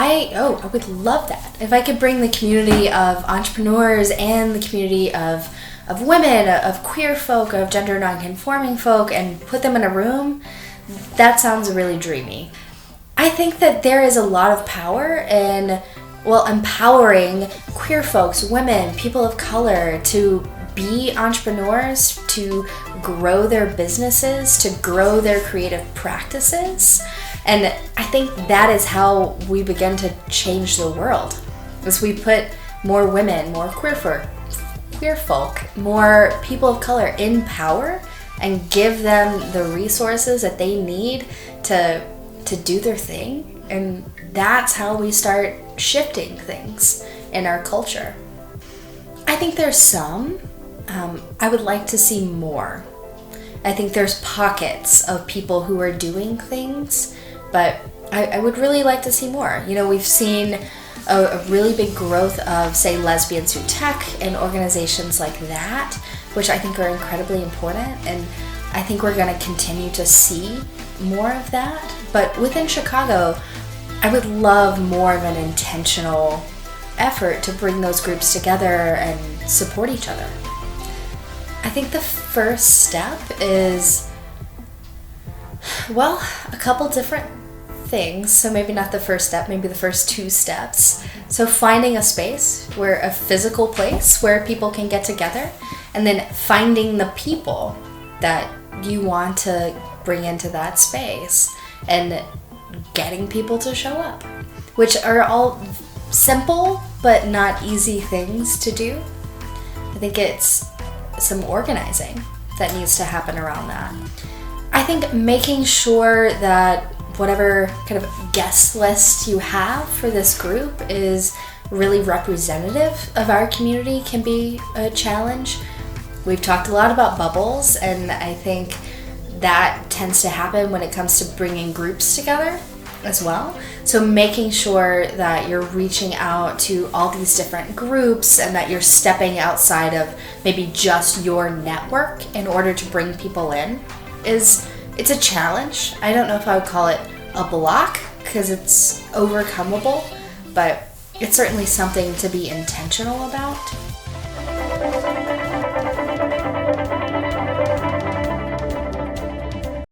I would love that. If I could bring the community of entrepreneurs and the community of women, of queer folk, of gender nonconforming folk, and put them in a room, that sounds really dreamy. I think that there is a lot of power in, empowering queer folks, women, people of color to be entrepreneurs, to grow their businesses, to grow their creative practices. And I think that is how we begin to change the world, as we put more women, more queer folk, more people of color in power and give them the resources that they need to do their thing. And that's how we start shifting things in our culture. I think there's some. I would like to see more. I think there's pockets of people who are doing things, but I would really like to see more. We've seen a really big growth of, say, lesbians who tech and organizations like that, which I think are incredibly important, and I think we're going to continue to see more of that. But within Chicago, I would love more of an intentional effort to bring those groups together and support each other. I think the first step is, a couple different things. So maybe not the first step, maybe the first two steps. So finding a space, a physical place where people can get together, and then finding the people that you want to bring into that space and getting people to show up, which are all simple but not easy things to do. I think it's some organizing that needs to happen around that. I think making sure that whatever kind of guest list you have for this group is really representative of our community can be a challenge. We've talked a lot about bubbles, and I think that tends to happen when it comes to bringing groups together as well. So making sure that you're reaching out to all these different groups and that you're stepping outside of maybe just your network in order to bring people in it's a challenge. I don't know if I would call it a block because it's overcomable, but it's certainly something to be intentional about.